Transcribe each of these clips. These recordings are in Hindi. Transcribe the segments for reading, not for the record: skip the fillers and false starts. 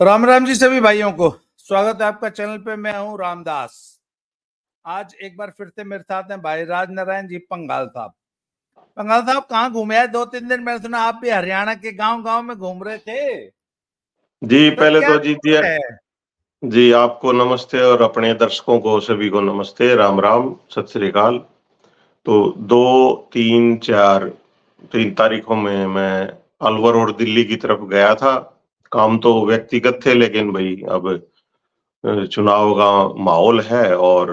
राम राम जी सभी भाइयों को स्वागत है आपका चैनल पे। मैं हूं रामदास। आज एक बार फिर से मेरे साथ हैं भाई राज नारायण जी पंगाल साहब। पंगाल साहब कहाँ घूमे हैं 2-3 दिन? मैंने सुना आप भी हरियाणा के गांव गांव में घूम रहे थे, जी। तो पहले क्या तो जी जी है? जी आपको नमस्ते और अपने दर्शकों को सभी को नमस्ते, राम राम, सत श्री अकाल। तो 3 तारीखों में मैं अलवर और दिल्ली की तरफ गया था। काम तो व्यक्तिगत थे, लेकिन भाई अब चुनाव का माहौल है और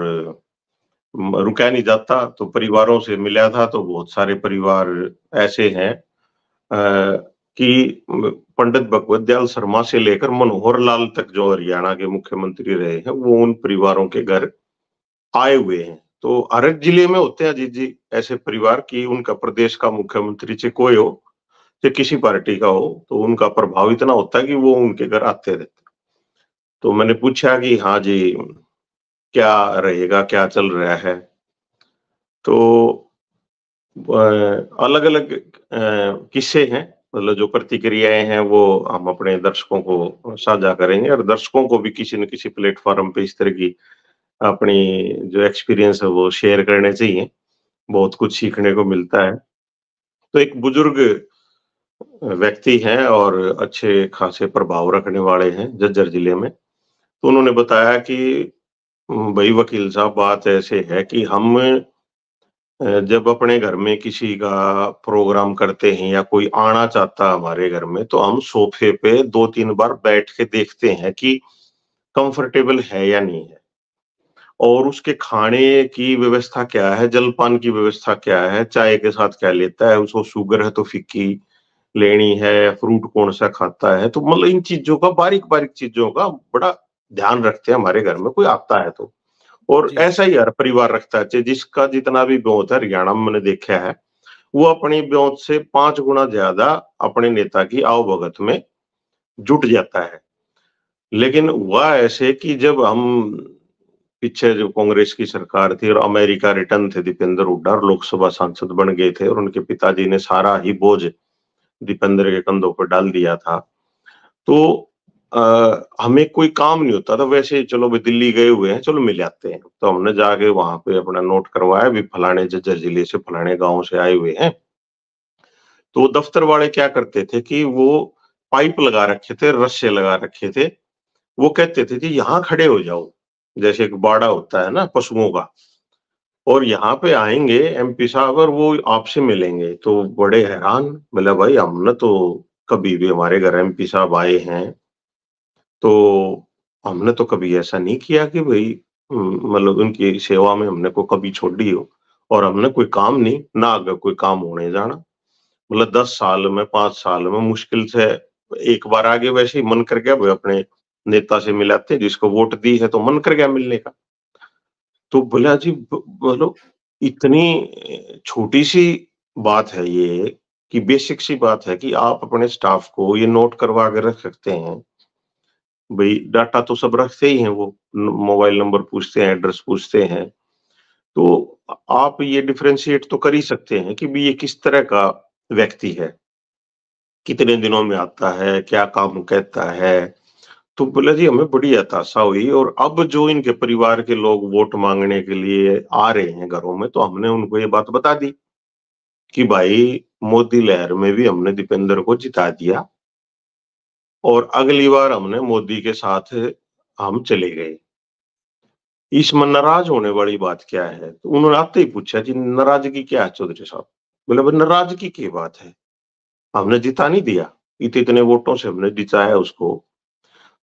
रुका नहीं जाता, तो परिवारों से मिला था। तो बहुत सारे परिवार ऐसे हैं कि पंडित भगवत दयाल शर्मा से लेकर मनोहर लाल तक जो हरियाणा के मुख्यमंत्री रहे हैं, वो उन परिवारों के घर आए हुए हैं। तो हर एक जिले में होते हैं अजीत जी ऐसे परिवार की उनका प्रदेश का मुख्यमंत्री चाहे कोई हो, चाहे किसी पार्टी का हो, तो उनका प्रभाव इतना होता है कि वो उनके घर आते रहते हैं। तो मैंने पूछा कि हाँ जी, क्या रहेगा, क्या चल रहा है? तो अलग अलग किस्से हैं, मतलब जो प्रतिक्रियाएं हैं वो हम अपने दर्शकों को साझा करेंगे, और दर्शकों को भी किसी न किसी प्लेटफॉर्म पे इस तरह की अपनी जो एक्सपीरियंस है वो शेयर करने चाहिए। बहुत कुछ सीखने को मिलता है। तो एक बुजुर्ग व्यक्ति हैं और अच्छे खासे प्रभाव रखने वाले हैं झज्जर जिले में। तो उन्होंने बताया कि भाई वकील साहब, बात ऐसे है कि हम जब अपने घर में किसी का प्रोग्राम करते हैं या कोई आना चाहता है हमारे घर में, तो हम सोफे पे 2-3 बार बैठ के देखते हैं कि कंफर्टेबल है या नहीं है, और उसके खाने की व्यवस्था क्या है, जलपान की व्यवस्था क्या है, चाय के साथ क्या लेता है, उसको शुगर है तो फीकी लेनी है, फ्रूट कौन सा खाता है। तो मतलब इन चीजों का, बारीक बारीक चीजों का बड़ा ध्यान रखते हैं हमारे घर में कोई आता है तो। और जी ऐसा ही हर परिवार रखता है, चाहे जिसका जितना भी ब्योत है। हरियाणा में मैंने देखा है, वो अपनी ब्योत से 5 गुना ज्यादा अपने नेता की आवभगत में जुट जाता है। लेकिन हुआ ऐसे कि जब हम पीछे जो कांग्रेस की सरकार थी और अमेरिका रिटर्न थे दीपेंद्र हुड्डा, और लोकसभा सांसद बन गए थे, और उनके पिताजी ने सारा ही बोझ दीपेंद्र के कंधों पर डाल दिया था। तो हमें कोई काम नहीं होता था, वैसे ही चलो भाई दिल्ली गए हुए हैं, चलो मिल आते हैं। तो हमने जाके वहां पे अपना नोट करवाया, भी फलाने झज्जर जिले से फलाने गांव से आए हुए हैं। तो दफ्तर वाले क्या करते थे कि वो पाइप लगा रखे थे, रस्से लगा रखे थे। वो कहते थे जी यहाँ खड़े हो जाओ, जैसे एक बाड़ा होता है ना पशुओं का, और यहाँ पे आएंगे एमपी साहब और वो आपसे मिलेंगे। तो बड़े हैरान, बोले भाई हमने तो कभी भी हमारे घर एमपी साहब आए हैं तो हमने तो कभी ऐसा नहीं किया कि भाई मतलब उनकी सेवा में हमने को कभी छोड़ी हो, और हमने कोई काम नहीं ना आगे कोई काम होने जाना। मतलब 10 साल में, 5 साल में मुश्किल से एक बार आगे, वैसे ही मन कर गया भाई अपने नेता से मिलाते, जिसको वोट दी है तो मन कर गया मिलने का। तो बोला जी बोलो, इतनी छोटी सी बात है ये, कि बेसिक सी बात है कि आप अपने स्टाफ को ये नोट करवा के रख सकते हैं। भाई डाटा तो सब रखते ही हैं, वो मोबाइल नंबर पूछते हैं, एड्रेस पूछते हैं। तो आप ये डिफरेंशिएट तो कर ही सकते हैं कि भी ये किस तरह का व्यक्ति है, कितने दिनों में आता है, क्या काम कहता है। तो बोला जी हमें बड़ी हताशा हुई, और अब जो इनके परिवार के लोग वोट मांगने के लिए आ रहे हैं घरों में, तो हमने उनको ये बात बता दी कि भाई मोदी लहर में भी हमने दीपेंद्र को जिता दिया, और अगली बार हमने मोदी के साथ हम चले गए। इसमें नाराज होने वाली बात क्या है? तो उन्होंने आते ही पूछा जी नाराजगी क्या है चौधरी साहब? बोले भाई नाराजगी की बात है, हमने जिता नहीं दिया, इतने वोटों से हमने जिताया उसको।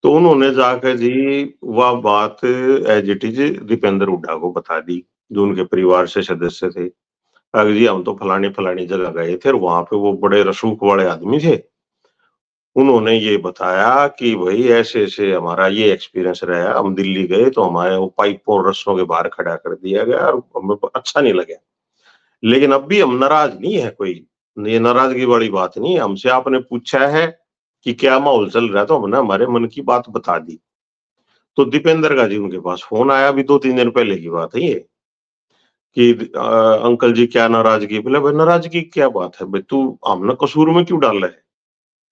तो उन्होंने जाकर जी वह बात as it is Deepender Hooda को बता दी, जो उनके परिवार से सदस्य थे। अगर जी हम तो फलानी फलानी जगह गए थे और वहां पे वो बड़े रसूख वाले आदमी थे, उन्होंने ये बताया कि भाई ऐसे ऐसे हमारा ये एक्सपीरियंस रहा, हम दिल्ली गए तो हमारे वो पाइपों और रस्सों के बाहर खड़ा कर दिया गया और हमें अच्छा नहीं लगा। लेकिन अब भी हम नाराज नहीं है कोई, ये नाराजगी वाली बात नहीं है। हमसे आपने पूछा है कि क्या माहौल चल रहा है, तो हमने हमारे मन की बात बता दी। तो दीपेंद्र का जी उनके पास फोन आया, अभी 2-3 दिन पहले की बात है ये, कि अंकल जी क्या नाराजगी? बोले भाई नाराजगी की क्या बात है भाई, तू हमने कसूर में क्यों डाल रहा है?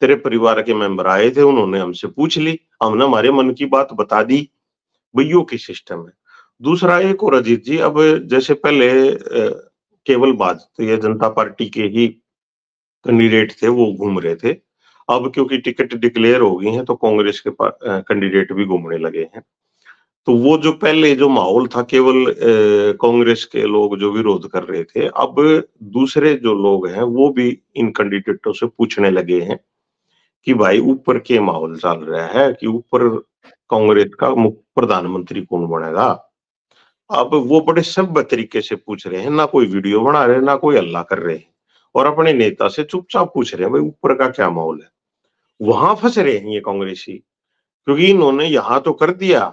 तेरे परिवार के मेंबर आए थे, उन्होंने हमसे पूछ ली, हमने हमारे मन की बात बता दी। भैयो की सिस्टम है। दूसरा एक और अजीत जी, अब जैसे पहले केवल भारतीय जनता पार्टी के ही कैंडिडेट थे, वो घूम रहे थे। अब क्योंकि टिकट डिक्लेयर हो गई हैं तो कांग्रेस के कैंडिडेट भी घूमने लगे हैं। तो वो जो पहले जो माहौल था, केवल कांग्रेस के लोग जो विरोध कर रहे थे, अब दूसरे जो लोग हैं वो भी इन कैंडिडेटों से पूछने लगे हैं कि भाई ऊपर के माहौल चल रहा है कि ऊपर कांग्रेस का मुख्य प्रधानमंत्री कौन बनेगा। अब वो बड़े सभ्य तरीके से पूछ रहे हैं, ना कोई वीडियो बना रहे, ना कोई हल्ला कर रहे हैं, और अपने नेता से चुपचाप पूछ रहे हैं भाई ऊपर का क्या माहौल है। वहां फंस रहे हैं ये कांग्रेसी, क्योंकि इन्होंने यहां तो कर दिया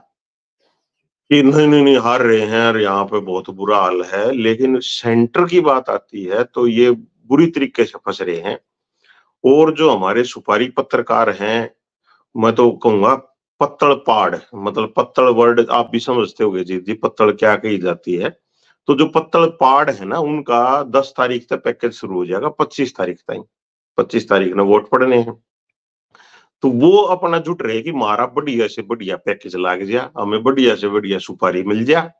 कि नहीं नहीं नहीं हार रहे हैं और यहाँ पे बहुत बुरा हाल है, लेकिन सेंटर की बात आती है तो ये बुरी तरीके से फंस रहे हैं। और जो हमारे सुपारी पत्रकार हैं, मैं तो कहूंगा पत्तड़ पाड़, मतलब पत्तड़ वर्ड आप भी समझते होगे जी, पत्तड़ क्या कही जाती है। तो जो पत्तड़ पाड़ है ना, उनका 10 तारीख तक पैकेज शुरू हो जाएगा, 25 तारीख तक, 25 तारीख ने वोट पड़ने हैं। तो वो अपना जुट रहे कि हमारा बढ़िया से बढ़िया पैकेज लाग जा, हमें बढ़िया से बढ़िया सुपारी मिल जा,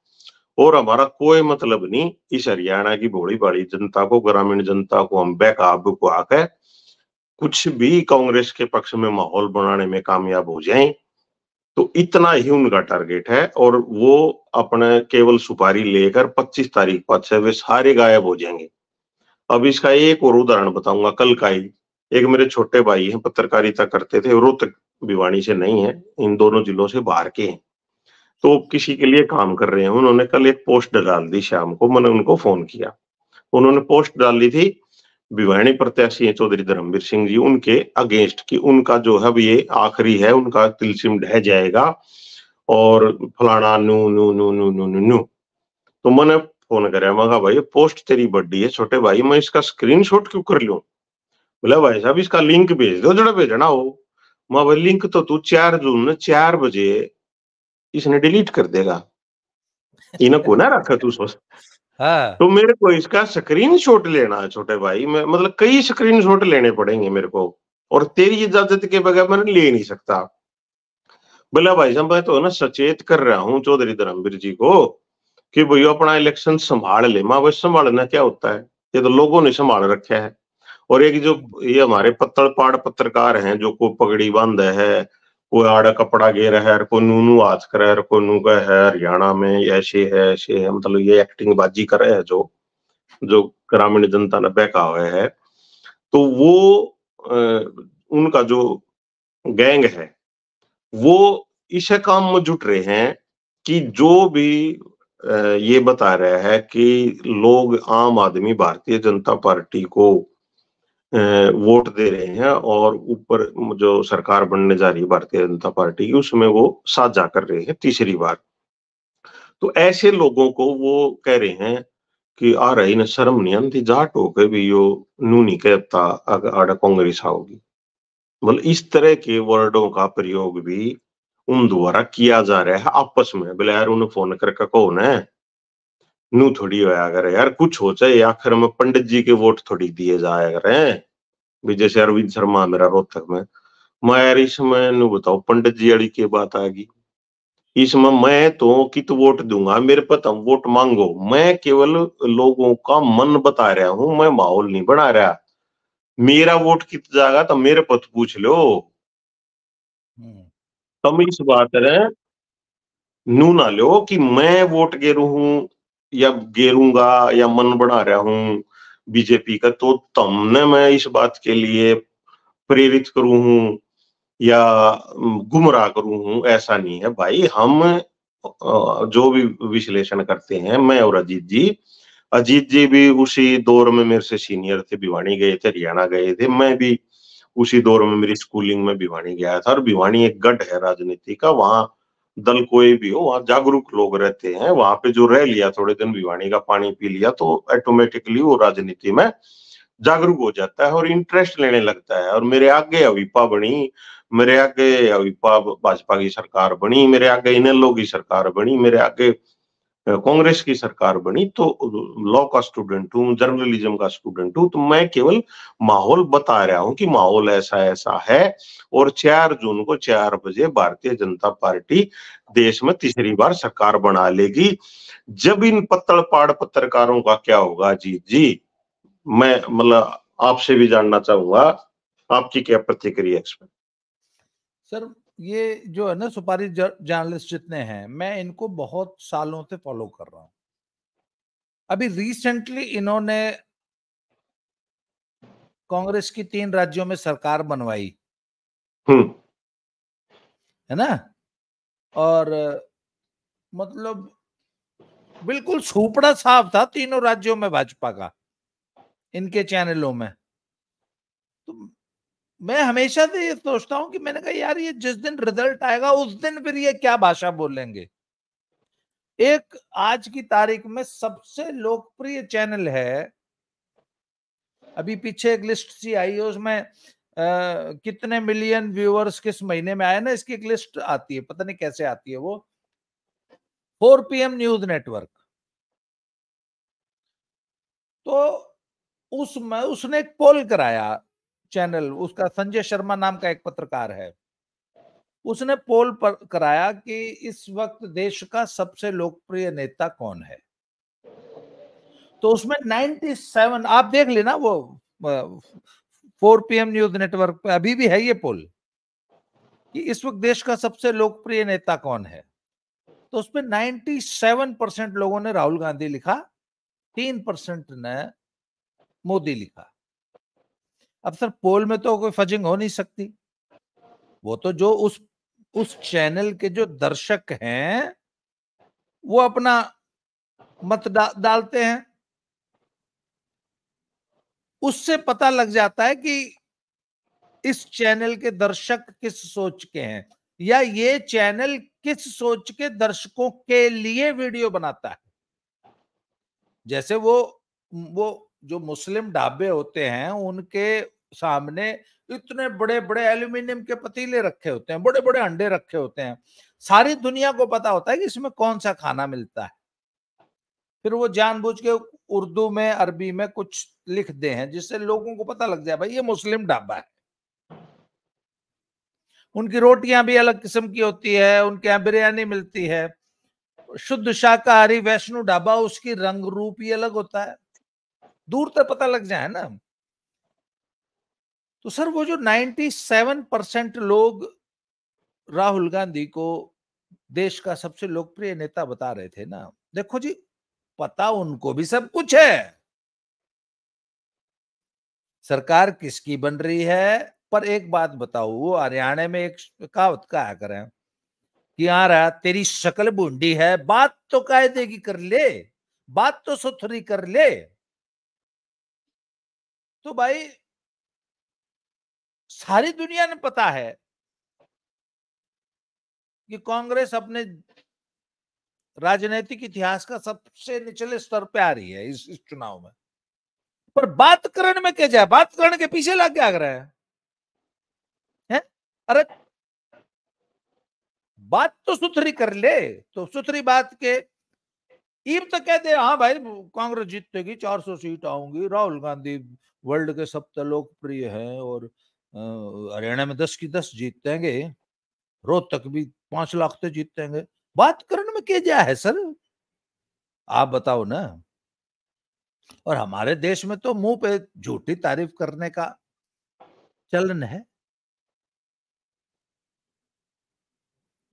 और हमारा कोई मतलब नहीं इस हरियाणा की भोली भाली जनता को, ग्रामीण जनता को हम बेकाबू को आकर कुछ भी कांग्रेस के पक्ष में माहौल बनाने में कामयाब हो जाएं। तो इतना ही उनका टारगेट है, और वो अपने केवल सुपारी लेकर 25 तारीख पाछे वे सारे गायब हो जाएंगे। अब इसका एक और उदाहरण बताऊंगा, कल का ही। एक मेरे छोटे भाई हैं, पत्रकारिता करते थे, रोहतक भिवानी से नहीं है, इन दोनों जिलों से बाहर के हैं। तो किसी के लिए काम कर रहे हैं, उन्होंने कल एक पोस्ट डाल दी शाम को, मैंने उनको फोन किया। उन्होंने पोस्ट डाली थी भिवानी प्रत्याशी है चौधरी धर्मवीर सिंह जी, उनके अगेंस्ट कि उनका जो है ये आखिरी है, उनका तिलसिम ढह जाएगा और फलाना नू नू नू नू नू नू नू। तो मैंने फोन कराया, मैं कहा भाई पोस्ट तेरी बड्डी है छोटे भाई, मैं इसका स्क्रीनशॉट क्यों कर लूं। बोला भाई साहब इसका लिंक भेज दो जरा भेजना हो। मैं भाई लिंक तो तू 4 जून 4 बजे इसने डिलीट कर देगा, इनको ना रखा तू सोच। हाँ। तो मेरे को इसका स्क्रीनशॉट लेना है छोटे भाई, मैं मतलब कई स्क्रीनशॉट लेने पड़ेंगे मेरे को, और तेरी इजाजत के बगैर मैं ले नहीं सकता। बोला भाई साहब मैं तो ना सचेत कर रहा हूँ चौधरी धर्मवीर जी को कि भैया अपना इलेक्शन संभाल ले। माँ भाई संभालना क्या होता है, ये तो लोगों ने संभाल रखा है। और एक जो ये हमारे पत्तड़पाड़ पत्रकार हैं जो को पगड़ी बांध है, कोई आड़ा कपड़ा गे रहा है, कोई नूनू आज कर है, कोई नूगा है हरियाणा में ऐसे है, मतलब ये एक्टिंग बाजी कर रहे हैं जो ग्रामीण जनता ने बहका हुआ है। तो वो उनका जो गैंग है वो इस काम में जुट रहे हैं कि जो भी ये बता रहा है कि लोग आम आदमी भारतीय जनता पार्टी को वोट दे रहे हैं, और ऊपर जो सरकार बनने जा रही है भारतीय जनता पार्टी की उसमें वो साझा कर रहे हैं तीसरी बार। तो ऐसे लोगों को वो कह रहे हैं कि आ रही न शर्म नहीं आती, जाट होके भी यो नू नहीं कहता आड़ा कांग्रेस आओगी। मतलब इस तरह के वर्डों का प्रयोग भी उन द्वारा किया जा रहा है आपस में। बोले यार उन्हें फोन करके कौन है, नू थोड़ी होया करे यार, कुछ हो चाहे आखिर में पंडित जी के वोट थोड़ी दिए जाया करे। भी जैसे अरविंद शर्मा मेरा रोहतक में, मैं यार इसमें नू बताओ पंडित जी वाली की बात आ गई। इसमें मैं तो कित वोट दूंगा, मेरे पर तुम वोट मांगो, मैं केवल लोगों का मन बता रहा हूं, मैं माहौल नहीं बना रहा। मेरा वोट कित जाएगा तो मेरे पत पूछ लो। तुम इस बात रे नू ना लो कि मैं वोट गेरू हूं या गेरूंगा या मन बना रहा हूं बीजेपी का, तो तुमने मैं इस बात के लिए प्रेरित करूं हूं या गुमराह करूं हूं, ऐसा नहीं है भाई। हम जो भी विश्लेषण करते हैं, मैं और अजीत जी भी उसी दौर में मेरे से सीनियर थे, भिवानी गए थे, हरियाणा गए थे। मैं भी उसी दौर में मेरी स्कूलिंग में भिवानी गया था, और भिवानी एक गढ़ है राजनीति का, वहां दल कोई भी हो वहां जागरूक लोग रहते हैं। वहां पे जो रह लिया थोड़े दिन भिवानी का पानी पी लिया तो ऑटोमेटिकली वो राजनीति में जागरूक हो जाता है और इंटरेस्ट लेने लगता है। और मेरे आगे अविपा बनी, मेरे आगे अविपा भाजपा की सरकार बनी, मेरे आगे इनेलो की सरकार बनी, मेरे आगे कांग्रेस की सरकार बनी तो लॉ का स्टूडेंट हूँ, जर्नलिज्म का स्टूडेंट हूँ, तो मैं केवल माहौल बता रहा हूँ कि माहौल ऐसा ऐसा है। और 4 जून को 4 बजे भारतीय जनता पार्टी देश में तीसरी बार सरकार बना लेगी। जब इन पत्तड़पाड़ पत्रकारों का क्या होगा जीत जी, मैं मतलब आपसे भी जानना चाहूंगा, आपकी क्या प्रतिक्रिया इस पर? सर ये जो है ना सुपारी जर्नलिस्ट जितने हैं, मैं इनको बहुत सालों से फॉलो कर रहा हूं। अभी रिसेंटली इन्होंने कांग्रेस की 3 राज्यों में सरकार बनवाई है ना, और मतलब बिल्कुल सूपड़ा साफ था तीनों राज्यों में भाजपा का इनके चैनलों में। तो मैं हमेशा से ये सोचता हूं कि मैंने कहा यार ये जिस दिन रिजल्ट आएगा उस दिन फिर ये क्या भाषा बोलेंगे। एक आज की तारीख में सबसे लोकप्रिय चैनल है, अभी पीछे एक लिस्ट सी आई है उसमें कितने मिलियन व्यूअर्स किस महीने में आए ना, इसकी एक लिस्ट आती है, पता नहीं कैसे आती है वो, 4 PM न्यूज नेटवर्क। तो उसमें उसने एक पोल कराया, चैनल उसका संजय शर्मा नाम का एक पत्रकार है, उसने पोल पर कराया कि इस वक्त देश का सबसे लोकप्रिय नेता कौन है। तो उसमें 97, आप देख लेना वो 4 PM न्यूज नेटवर्क पे अभी भी है ये पोल कि इस वक्त देश का सबसे लोकप्रिय नेता कौन है। तो उसमें 97% लोगों ने राहुल गांधी लिखा, 3% ने मोदी लिखा। अब सर पोल में तो कोई फजिंग हो नहीं सकती, वो तो जो उस चैनल के जो दर्शक हैं वो अपना मत डालते हैं, उससे पता लग जाता है कि इस चैनल के दर्शक किस सोच के हैं या ये चैनल किस सोच के दर्शकों के लिए वीडियो बनाता है। जैसे वो जो मुस्लिम ढाबे होते हैं उनके सामने इतने बड़े बड़े एल्यूमिनियम के पतीले रखे होते हैं, बड़े बड़े अंडे रखे होते हैं, सारी दुनिया को पता होता है कि इसमें कौन सा खाना मिलता है। फिर वो जानबूझ के उर्दू में अरबी में कुछ लिख दे हैं जिससे लोगों को पता लग जाए भाई ये मुस्लिम ढाबा है। उनकी रोटियां भी अलग किस्म की होती है, उनके यहाँ बिरयानी मिलती है, शुद्ध शाकाहारी वैष्णो ढाबा, उसकी रंग रूप ही अलग होता है, दूर तक पता लग जाए ना। तो सर वो जो 97% लोग राहुल गांधी को देश का सबसे लोकप्रिय नेता बता रहे थे ना, देखो जी पता उनको भी सब कुछ है, सरकार किसकी बन रही है। पर एक बात बताओ, वो हरियाणा में एक कहावत कहा करें कि आ रहा तेरी शक्ल बूंदी है, बात तो कायदे की कर ले, बात तो सुथरी कर ले। तो भाई सारी दुनिया ने पता है कि कांग्रेस अपने राजनीतिक इतिहास का सबसे निचले स्तर पे आ रही है इस चुनाव में। पर बात करने में क्या जाए, बात करने के पीछे लग क्या रहा है? अरे बात तो सुथरी कर ले, तो सुथरी बात के ईब तो कहते हैं हाँ भाई कांग्रेस जीतेगी, 400 सीट आऊंगी, राहुल गांधी वर्ल्ड के सबसे लोकप्रिय हैं और हरियाणा में 10 की 10 जीतेंगे, रोहतक भी 5 लाख से जीतेंगे। बात करने में क्या जा है सर, आप बताओ ना। और हमारे देश में तो मुंह पे झूठी तारीफ करने का चलन है।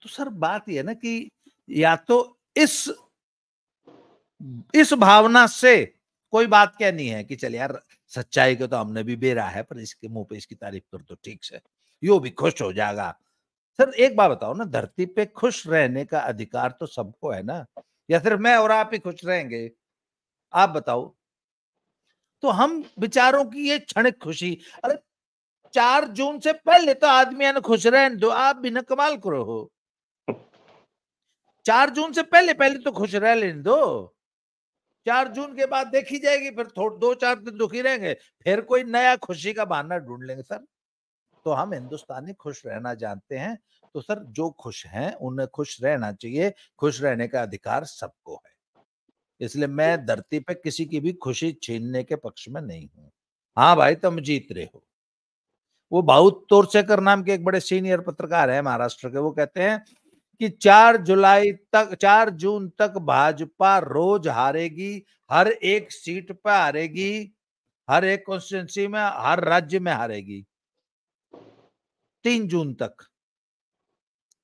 तो सर बात यह है ना कि या तो इस भावना से कोई बात क्या नहीं है कि चल यार सच्चाई को तो हमने भी बेरा है, पर इसके मुंह पे इसकी तारीफ कर दो, ठीक से यो भी खुश हो जाएगा। सर एक बात बताओ ना, धरती पे खुश रहने का अधिकार तो सबको है ना, या सिर्फ मैं और आप ही खुश रहेंगे? आप बताओ। तो हम विचारों की ये क्षणिक खुशी, अरे 4 जून से पहले तो आदमी ने खुश रहने दो, आप भी ना कमाल करो हो। 4 जून से पहले पहले तो खुश रह लेने दो, 4 जून के बाद देखी जाएगी, फिर 2-4 दिन दुखी रहेंगे, फिर कोई नया खुशी का बहाना ढूंढ लेंगे सर। तो हम हिंदुस्तानी खुश रहना जानते हैं, तो सर जो खुश हैं उन्हें खुश रहना चाहिए, खुश रहने का अधिकार सबको है। इसलिए मैं धरती पे किसी की भी खुशी छीनने के पक्ष में नहीं हूं। हाँ भाई, तुम जीत रहे हो। वो भाऊ तोरसेकर नाम के एक बड़े सीनियर पत्रकार है महाराष्ट्र के, वो कहते हैं कि 4 जून तक भाजपा रोज हारेगी, हर एक सीट पर हारेगी, हर एक कॉन्स्टिट्यूंसी में, हर राज्य में हारेगी। 3 जून तक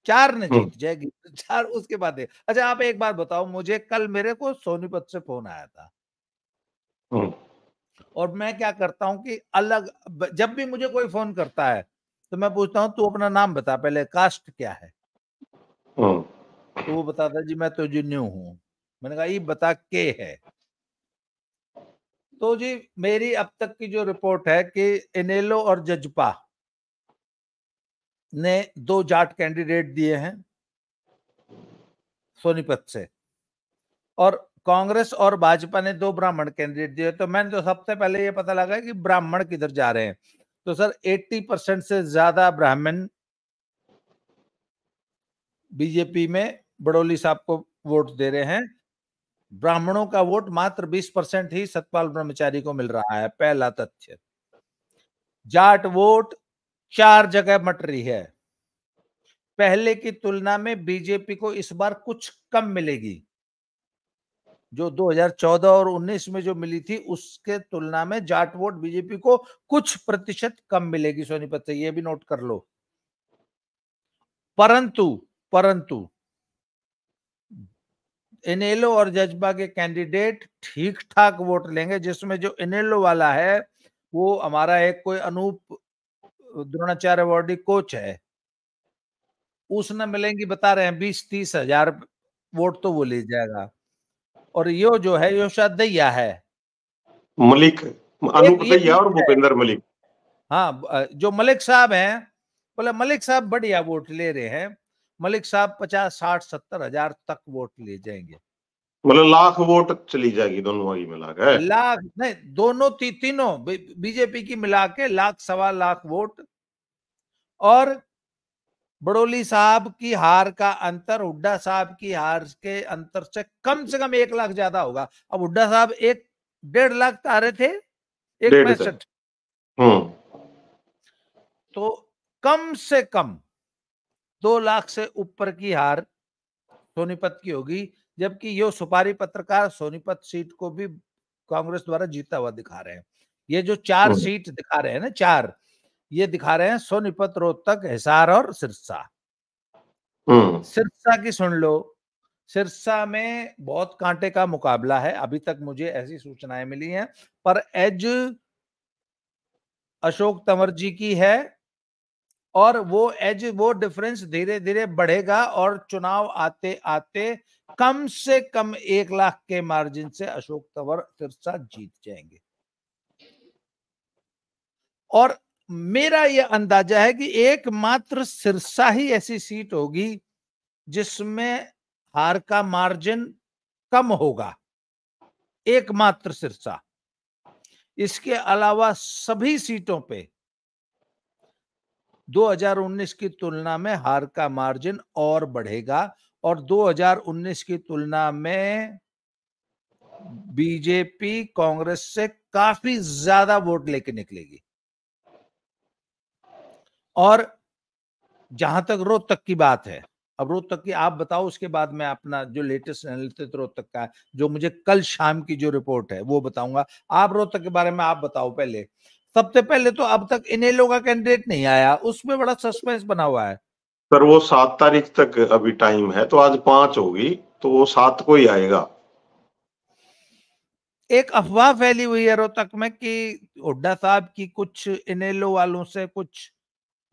4 ने जीत जाएगी, 4 उसके बाद है। अच्छा, आप एक बात बताओ मुझे, कल मेरे को सोनीपत से फोन आया था और मैं क्या करता हूं कि जब भी मुझे कोई फोन करता है तो मैं पूछता हूं तू अपना नाम बता पहले, कास्ट क्या है। तो वो बताता जी मैं तो जी न्यू हूं। मैंने कहा ये बता के है। तो जी मेरी अब तक की जो रिपोर्ट है कि इनेलो और जजपा ने 2 जाट कैंडिडेट दिए हैं सोनीपत से, और कांग्रेस और भाजपा ने 2 ब्राह्मण कैंडिडेट दिए। तो मैंने तो सबसे पहले ये पता लगा कि ब्राह्मण किधर जा रहे हैं। तो सर 80% से ज्यादा ब्राह्मण बीजेपी में बड़ोली साहब को वोट दे रहे हैं। ब्राह्मणों का वोट मात्र 20% ही सतपाल ब्रह्मचारी को मिल रहा है। पहला तथ्य। जाट वोट 4 जगह मट रही है। पहले की तुलना में बीजेपी को इस बार कुछ कम मिलेगी। जो 2014 और 19 में जो मिली थी उसके तुलना में जाट वोट बीजेपी को कुछ प्रतिशत कम मिलेगी सोनीपत से, ये भी नोट कर लो। परंतु इनेलो और जजपा के कैंडिडेट ठीक ठाक वोट लेंगे, जिसमें जो इनेलो वाला है वो हमारा एक कोई अनूप द्रोणाचार्य अवार्डी कोच है, उसने मिलेंगी बता रहे हैं 20-30 हजार वोट तो वो ले जाएगा। और यो जो है यो शायद दैया है, मलिक, अनूप दैया और भूपेंद्र मलिक। हाँ, जो मलिक साहब हैं, बोले मलिक साहब बढ़िया वोट ले रहे हैं। मलिक साहब 50, 60, 70 हजार तक वोट ले जाएंगे। मतलब लाख वोट चली जाएगी दोनों की मिलाकर। लाख नहीं, दोनों तीनों बीजेपी की मिला के लाख, 1.25 लाख वोट। और बड़ोली साहब की हार का अंतर हुड्डा साहब की हार के अंतर से कम 1 लाख ज्यादा होगा। अब हुड्डा साहब 1.5 लाख हारे थे, 1.65। तो कम से कम 2 लाख से ऊपर की हार सोनीपत की होगी। जबकि ये सुपारी पत्रकार सोनीपत सीट को भी कांग्रेस द्वारा जीता हुआ दिखा रहे हैं। ये जो 4 सीट दिखा रहे हैं ना, 4 ये दिखा रहे हैं सोनीपत, रोहतक, हिसार और सिरसा। सिरसा की सुन लो, सिरसा में बहुत कांटे का मुकाबला है, अभी तक मुझे ऐसी सूचनाएं मिली हैं। पर एज अशोक तंवर जी की है और वो डिफरेंस धीरे धीरे बढ़ेगा और चुनाव आते आते कम से कम 1 लाख के मार्जिन से अशोक तंवर सिरसा जीत जाएंगे। और मेरा यह अंदाजा है कि एकमात्र सिरसा ही ऐसी सीट होगी जिसमें हार का मार्जिन कम होगा, एकमात्र सिरसा। इसके अलावा सभी सीटों पे 2019 की तुलना में हार का मार्जिन और बढ़ेगा और 2019 की तुलना में बीजेपी कांग्रेस से काफी ज्यादा वोट लेके निकलेगी। और जहां तक रोहतक की बात है, अब रोहतक की आप बताओ, उसके बाद मैं अपना जो लेटेस्ट एनालिसिस रोहतक का, जो मुझे कल शाम की जो रिपोर्ट है वो बताऊंगा। आप रोहतक के बारे में आप बताओ पहले। सबसे पहले तो अब तक इनेलो का कैंडिडेट नहीं आया, उसमें बड़ा सस्पेंस बना हुआ है। सर वो 7 तारीख तक अभी टाइम है, तो आज 5 होगी, तो वो 7 को ही आएगा। एक अफवाह फैली हुई है रोहतक में कि हुड्डा साहब की कुछ इनेलो वालों से कुछ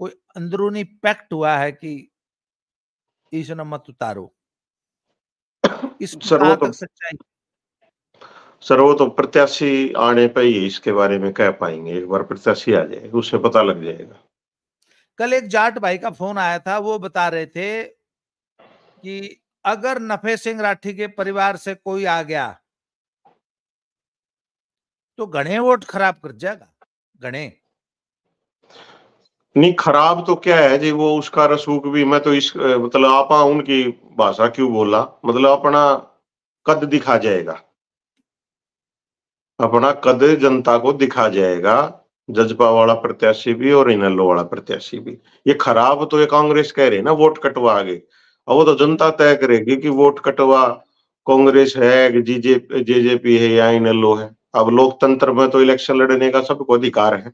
कोई अंदरूनी पैक्ट हुआ है कि इसने मत उतारो। इसकी कहां तक सच्चाई? सर वो तो प्रत्याशी आने पर ही इसके बारे में कह पाएंगे। एक बार प्रत्याशी आ जाए उससे पता लग जाएगा। कल एक जाट भाई का फोन आया था, वो बता रहे थे कि अगर नफे सिंह राठी के परिवार से कोई आ गया तो घने वोट खराब कर जाएगा। घने नहीं, खराब तो क्या है जी, वो उसका रसूख भी, मैं तो इस मतलब आप उनकी भाषा क्यों बोला, मतलब अपना कद दिखा जाएगा। अपना कद जनता को दिखा जाएगा, जजपा वाला प्रत्याशी भी और इनेलो वाला प्रत्याशी भी। ये खराब तो ये कांग्रेस कह रही है ना, वोट कटवा आगे। अब वो तो जनता तय करेगी कि वोट कटवा कांग्रेस है कि जेजेपी है या इनेलो है। अब लोकतंत्र में तो इलेक्शन लड़ने का सबको अधिकार है।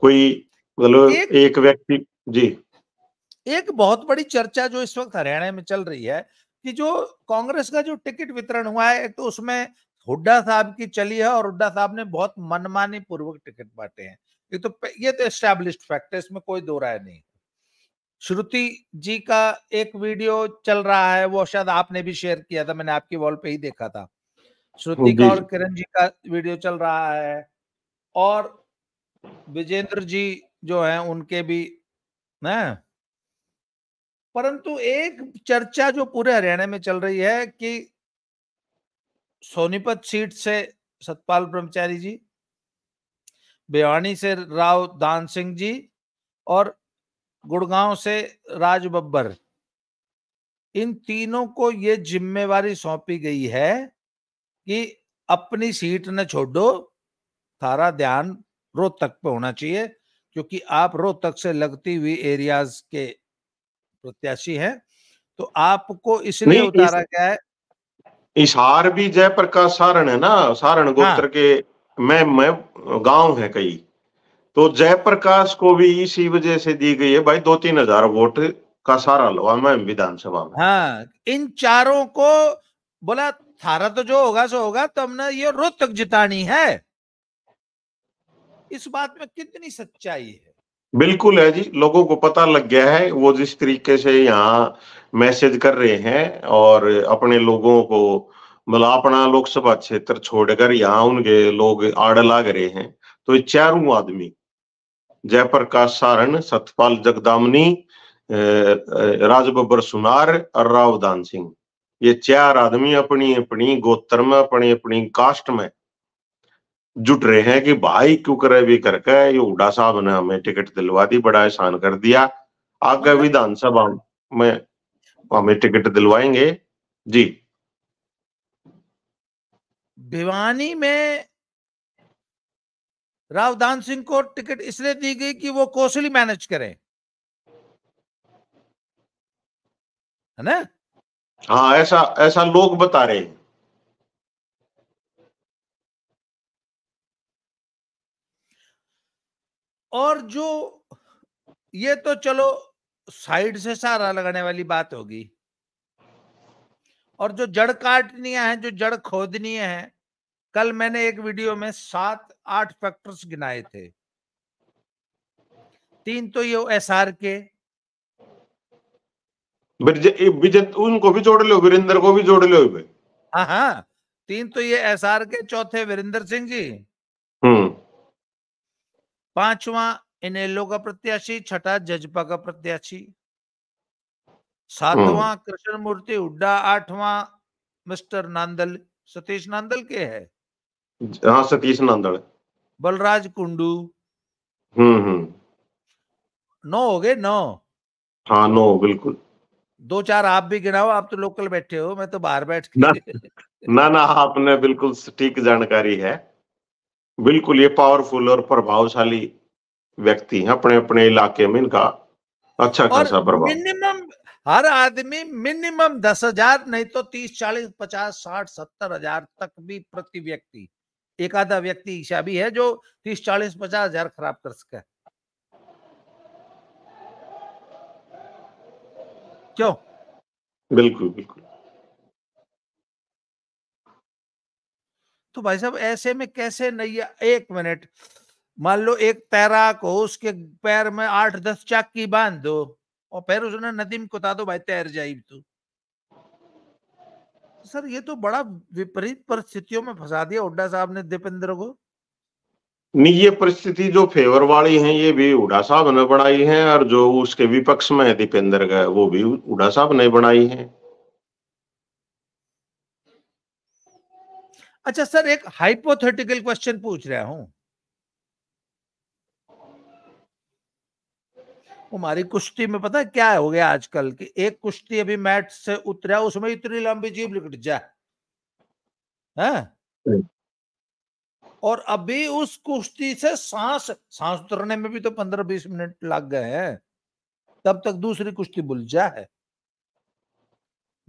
कोई मतलब एक व्यक्ति जी। एक बहुत बड़ी चर्चा जो इस वक्त हरियाणा में चल रही है कि जो कांग्रेस का जो टिकट वितरण हुआ है, तो उसमें हुड्डा साहब की चली है और हुड्डा साहब ने बहुत मनमानी पूर्वक टिकट बांटे हैं। ये तो एस्टैब्लिश्ड फैक्ट है, इसमें कोई दो राय नहीं। श्रुति जी का एक वीडियो चल रहा है, वो शायद आपने भी शेयर किया था, मैंने आपकी वॉल पे ही देखा था। श्रुति का और किरण जी का वीडियो चल रहा है, और विजेंद्र जी जो हैं उनके भी ना। परंतु एक चर्चा जो पूरे हरियाणा में चल रही है कि सोनीपत सीट से सतपाल ब्रह्मचारी जी, भिवानी से राव दान सिंह जी और गुड़गांव से राज बब्बर, इन तीनों को ये जिम्मेवारी सौंपी गई है कि अपनी सीट न छोड़ो, थारा ध्यान रोहतक पे होना चाहिए, क्योंकि आप रोहतक से लगती हुई एरियाज के प्रत्याशी हैं, तो आपको इसलिए उतारा गया है। इशार भी जयप्रकाश सारण है ना, सारण गोत्र के मैं गांव है कई, तो जयप्रकाश को भी इसी वजह से दी गई है भाई, 2-3 हजार वोट का सारा लो मैं विधानसभा में। हाँ, इन चारों को बोला थारा तो जो होगा सो होगा, तो हमने ये रोहतक जितानी है। इस बात में कितनी सच्चाई है? बिल्कुल है जी, लोगों को पता लग गया है वो जिस तरीके से यहाँ मैसेज कर रहे हैं और अपने लोगों को मतलब अपना लोकसभा क्षेत्र छोड़कर यहाँ उनके लोग आड़ लाग रहे हैं। तो ये चारों आदमी जयप्रकाश सारण, सतपाल जगदामनी, राज बब्बर सुनार और राव दान सिंह, ये चार आदमी अपनी अपनी गोत्र में अपनी अपनी कास्ट में जुट रहे हैं कि भाई क्यों करे भी करके ये हुड्डा साहब ने हमें टिकट दिलवा दी, बड़ा एहसान कर दिया, आगे विधानसभा में हमें टिकट दिलवाएंगे जी। भिवानी में राव दान सिंह को टिकट इसलिए दी गई कि वो कौशली मैनेज करें, है ना? हाँ, ऐसा ऐसा लोग बता रहे हैं। और जो ये तो चलो साइड से सारा लगाने वाली बात होगी, और जो जड़ काटनियां हैं, जो जड़ खोदनी है, कल मैंने एक वीडियो में 7-8 फैक्टर्स गिनाए थे। 3 तो ये एसआर के, उनको भी जोड़ लो, वीरेंद्र को भी जोड़ लो। हाँ, 3 तो ये एसआर के, चौथे वीरेंद्र सिंह जी, 5वां इनेलो का प्रत्याशी, छठा जजपा का प्रत्याशी, 7वां कृष्ण मूर्ति हुड्डा, 8वां मिस्टर नांदल, सतीश नांदल के है, हाँ सतीश नांदल, बलराज कुंडू। 9 हो गए, 9। हाँ 9 बिल्कुल। 2-4 आप भी गिनाओ, आप तो लोकल बैठे हो, मैं तो बाहर बैठ के ना आपने बिल्कुल ठीक जानकारी है। बिल्कुल ये पावरफुल और प्रभावशाली व्यक्ति हैं, अपने अपने इलाके में इनका अच्छा खासा प्रभाव। मिनिमम हर आदमी मिनिमम 10,000 नहीं तो 30, 40, 50, 60, 70,000 तक भी प्रति व्यक्ति, एक आधा व्यक्ति ऐसा भी है जो 30, 40, 50,000 खराब कर सके। क्यों? बिल्कुल बिल्कुल। तो भाई साहब ऐसे में कैसे नैया, 1 मिनट, मान लो एक तैराक हो, उसके पैर में 8-10 चाकी बांध दो और फिर उसने नदी में कुता दो, भाई तैर जाएगी तू। सर ये तो बड़ा विपरीत परिस्थितियों में फंसा दिया हुड्डा साहब ने दीपेंद्र को। नहीं, ये परिस्थिति जो फेवर वाली है ये भी हुड्डा साहब ने बनाई है, और जो उसके विपक्ष में है दीपेंद्र का, वो भी हुड्डा साहब ने बनाई है। अच्छा सर, एक हाइपोथेटिकल क्वेश्चन पूछ रहा हूं। हमारी कुश्ती में पता है क्या हो गया आजकल कि एक कुश्ती अभी मैट से उतरा, उसमें इतनी लंबी जीभ लिकट जाए, और अभी उस कुश्ती से सांस उतरने में भी तो 15-20 मिनट लग गए हैं, तब तक दूसरी कुश्ती बुलझा है।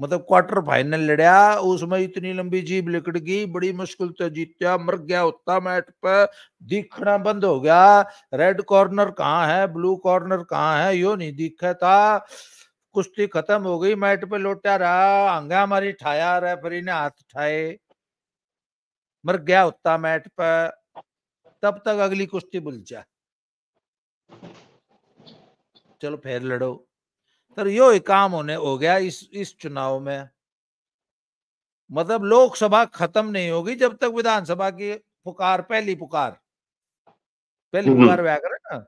मतलब क्वार्टर फाइनल लड़ा, उसमें इतनी लंबी जीभ लिकड़ गई, बड़ी मुश्किल से जीता, मर गया उतना मैट पे, दिखना बंद हो गया, रेड कॉर्नर कहाँ है, ब्लू कॉर्नर कहाँ है, यो नहीं दिखा था। कुश्ती खत्म हो गई, मैट पे लोटा रहा, हंगा हमारी ठाया, रेफरी ने हाथ उठाए, मर गया उतना मैट पे, तब तक अगली कुश्ती बुलझा, चलो फिर लड़ो। तो यो ही काम होने हो गया इस चुनाव में। मतलब लोकसभा खत्म नहीं होगी जब तक विधानसभा की पुकार, पहली पुकार व्याकर है ना,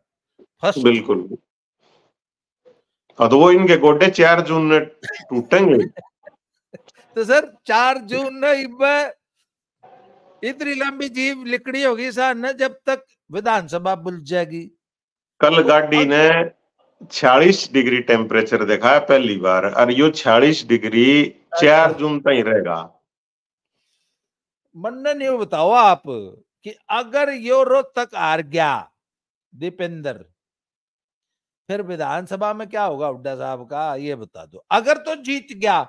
फर्स्ट। बिल्कुल। तो वो इनके गोडे 4 जून में टूटेंगे। तो सर 4 जून इतनी लंबी जीव लिकड़ी होगी सर, जब तक विधानसभा बुल जाएगी। कल गाड़ी ने 46 डिग्री टेम्परेचर देखा है पहली बार, और यो 46 डिग्री 4 जून तक ही रहेगा। मन्नन ये बताओ आप कि अगर यो रोहतक हार गया दीपेंद्र, फिर विधानसभा में क्या होगा हुड्डा साहब का, ये बता दो। अगर तो जीत गया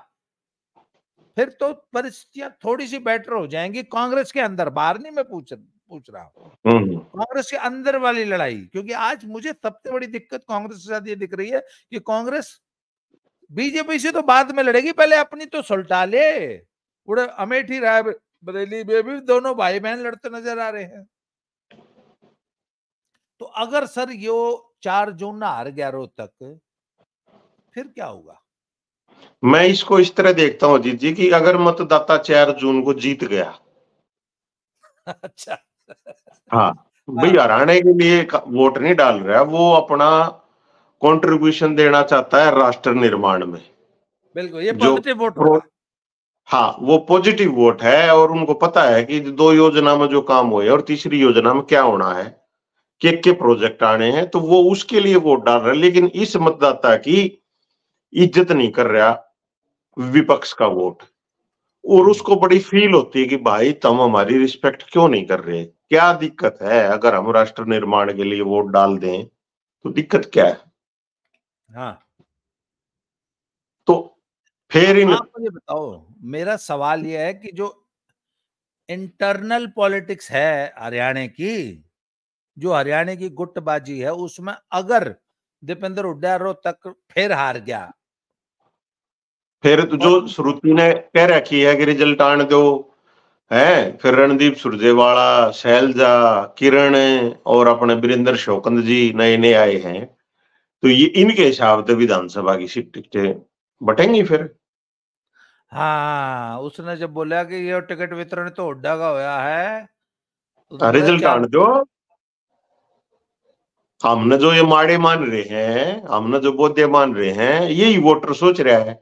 फिर तो परिस्थितियां थोड़ी सी बेटर हो जाएंगी कांग्रेस के अंदर, बाहर नहीं मैं पूछ रहा हूं, कांग्रेस के अंदर वाली लड़ाई। क्योंकि आज मुझे सबसे बड़ी दिक्कत कांग्रेस के साथ ये दिख रही है कि कांग्रेस बीजेपी से तो बाद में लड़ेगी, पहले अपनी तो सुलटा ले। उड़े अमेठी राय बरेली में भी दोनों भाई बहन लड़ते नजर आ रहे हैं। तो अगर सर यो 4 जून ना हार गया रोहतक, फिर क्या होगा? मैं इसको इस तरह देखता हूं अजीत जी कि अगर मतदाता 4 जून को जीत गया, अच्छा, हाँ भाई, हराने के लिए वोट नहीं डाल रहा, वो अपना कंट्रीब्यूशन देना चाहता है राष्ट्र निर्माण में। बिल्कुल, ये पॉजिटिव वोट होगा। हाँ, वो पॉजिटिव वोट है, और उनको पता है कि 2 योजना में जो काम हुए और तीसरी योजना में क्या होना है, के प्रोजेक्ट आने हैं, तो वो उसके लिए वोट डाल रहे हैं। लेकिन इस मतदाता की इज्जत नहीं कर रहा विपक्ष का वोट, और उसको बड़ी फील होती है कि भाई तुम हमारी रिस्पेक्ट क्यों नहीं कर रहे, क्या दिक्कत है अगर हम राष्ट्र निर्माण के लिए वोट डाल दें, तो दिक्कत क्या है? हाँ, तो फिर आप मुझे बताओ, मेरा सवाल यह है कि जो इंटरनल पॉलिटिक्स है हरियाणा की, जो हरियाणा की गुटबाजी है, उसमें अगर दीपेंद्र हुड्डा रोहतक फिर हार गया, फिर तो जो श्रुति ने कह रखी है कि रिजल्ट आने दो है, फिर रणदीप सुरजेवाला, शैलजा, किरण और अपने वीरेंद्र शोकंद जी नए नए आए हैं, तो ये इनके हिसाब से विधानसभा की सीट टिकटें बटेंगी फिर। हाँ, उसने जब बोला कि ये टिकट वितरण तो हुड्डा का होया है, तो रिजल्ट आने दो। हमने जो ये माड़े मान रहे हैं, हमने जो बौद्धे मान रहे हैं, यही वोटर सोच रहा है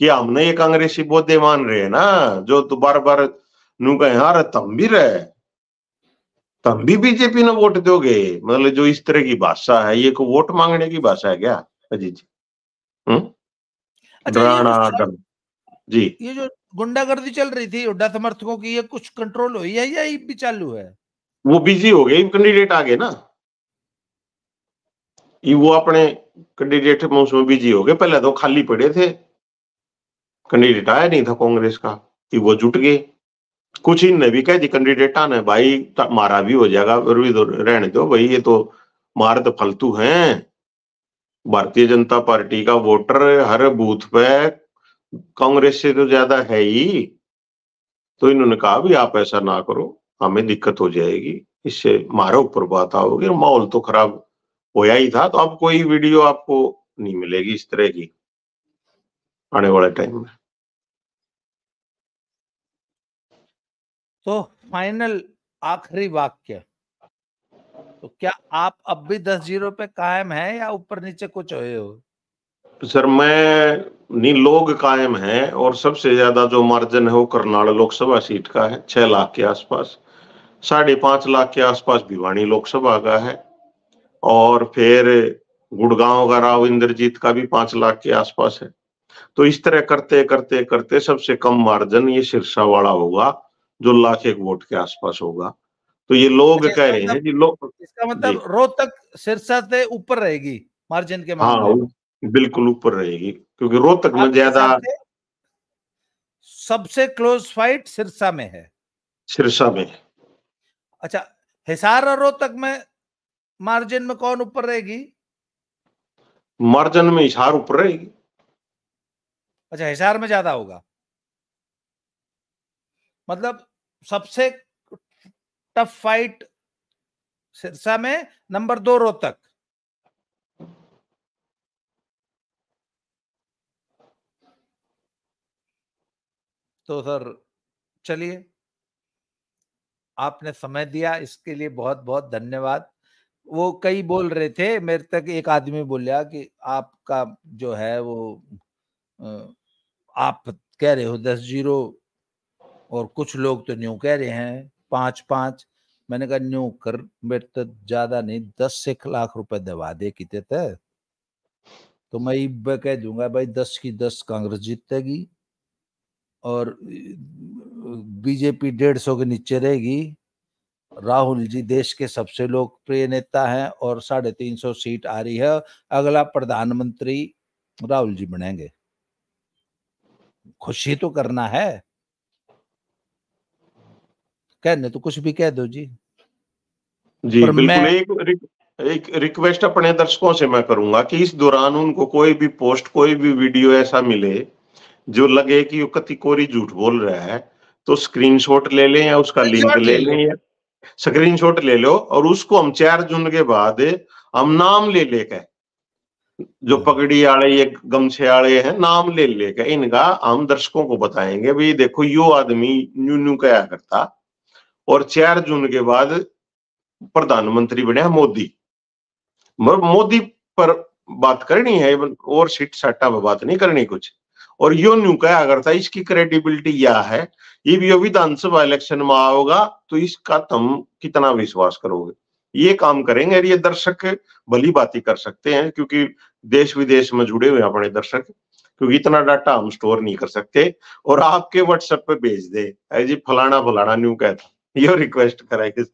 कि हमने ये कांग्रेसी बौद्धे मान रहे हैं ना, जो तो बार बार नू कहे यार तुम भी रहे, तुम भी बीजेपी ने वोट दोगे, मतलब जो इस तरह की भाषा है, ये को वोट मांगने की भाषा है क्या अजीत जी? अच्छा, डराना जी। ये जो गुंडागर्दी चल रही थी हुड्डा समर्थकों की, ये कुछ कंट्रोल हुई है या ये भी चालू है? वो बिजी हो गए, कैंडिडेट आ गए ना, ये वो अपने कैंडिडेट में उसमें बिजी हो गए। पहले तो खाली पड़े थे, कैंडिडेट आया नहीं था कांग्रेस का, कि वो जुट गए। कुछ इनने भी कह दी कैंडिडेट आने, भाई मारा भी हो जाएगा, और भी तो रहने दो भाई, ये तो मार तो फालतू हैं। भारतीय जनता पार्टी का वोटर हर बूथ पे कांग्रेस से तो ज्यादा है ही, तो इन्होंने कहा भी आप ऐसा ना करो, हमें दिक्कत हो जाएगी, इससे हमारे ऊपर बात आओगे, माहौल तो खराब होया ही था। तो अब कोई वीडियो आपको नहीं मिलेगी इस तरह की आने वाले टाइम में। तो फाइनल आखिरी वाक्य, तो क्या आप अब भी 10-0 पे कायम है या ऊपर नीचे कुछ हुए हो? सर मैं नहीं, लोग कायम हैं, और सबसे ज्यादा जो मार्जिन है वो करनाल लोकसभा सीट का है, 6 लाख के आसपास, 5.5 लाख के आसपास भिवानी लोकसभा का है, और फिर गुड़गांव का राव इंद्रजीत का भी 5 लाख के आसपास है। तो इस तरह करते करते करते सबसे कम मार्जिन ये सिरसा वाला होगा, जो 1 लाख वोट के आसपास होगा। तो ये लोग अच्छा, कह रहे हैं कि लोग, इसका मतलब रोहतक सिरसा से ऊपर रहेगी मार्जिन के मामले में? हाँ बिल्कुल ऊपर रहेगी, क्योंकि रोहतक में आपके ज्यादा। हिसाब से सबसे क्लोज फाइट सिरसा में है? सिरसा में। अच्छा, हिसार और रोहतक में मार्जिन में कौन ऊपर रहेगी? मार्जिन में हिसार ऊपर रहेगी। अच्छा, हिसार में ज्यादा होगा, मतलब सबसे टफ फाइट सिरसा में, नंबर 2 रोहतक। तो सर चलिए, आपने समय दिया इसके लिए बहुत बहुत धन्यवाद। वो कई बोल रहे थे, मेरे तक एक आदमी बोला कि आपका जो है वो आप कह रहे हो 10-0, और कुछ लोग तो न्यू कह रहे हैं 5-5। मैंने कहा न्यू कर, मेरे तो ज्यादा नहीं, 10 लाख रुपए दबा दे किते थे, तो मैं कह दूंगा भाई 10 की 10 कांग्रेस जीतेगी और बीजेपी 150 के नीचे रहेगी। राहुल जी देश के सबसे लोकप्रिय नेता हैं और 350 सीट आ रही है, अगला प्रधानमंत्री राहुल जी बनेंगे। खुशी तो करना है, कहने तो कुछ भी कह दो जी। जी पर बिल्कुल। मैं एक रिक्वेस्ट अपने दर्शकों से मैं करूंगा कि इस दौरान उनको कोई भी पोस्ट, कोई भी वीडियो ऐसा मिले जो लगे कि वो कति कोरी झूठ बोल रहा है, तो स्क्रीनशॉट ले लें या उसका लिंक स्क्रीनशॉट ले ले लो। लें, या स्क्रीनशॉट ले लो और उसको हम 4 जून के बाद हम नाम ले लेके, जो पगड़ी वाले ये गमछे वाले हैं, नाम ले लेके इनका हम दर्शकों को बताएंगे भाई देखो यो आदमी न्यू न्यू क्या करता, और 4 जून के बाद प्रधानमंत्री बने मोदी। मोदी पर बात करनी है और सीट सट्टा पर बात नहीं करनी कुछ। और यो न्यू क्या करता, इसकी क्रेडिबिलिटी क्या है, ये भी विधानसभा इलेक्शन में आओगा तो इसका तुम कितना विश्वास करोगे, ये काम करेंगे। और ये दर्शक भली बात कर सकते हैं, क्योंकि देश विदेश में जुड़े हुए अपने दर्शक, क्योंकि इतना डाटा हम स्टोर नहीं कर सकते। और आपके व्हाट्सएप पे भेज दे जी फलाना फलाना न्यू कहता, ये रिक्वेस्ट करेंगे।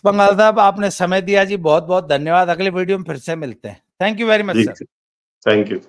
पंगाल साहब, आपने समय दिया जी, बहुत बहुत धन्यवाद। अगले वीडियो में फिर से मिलते हैं। Thank you very much sir. Thank you.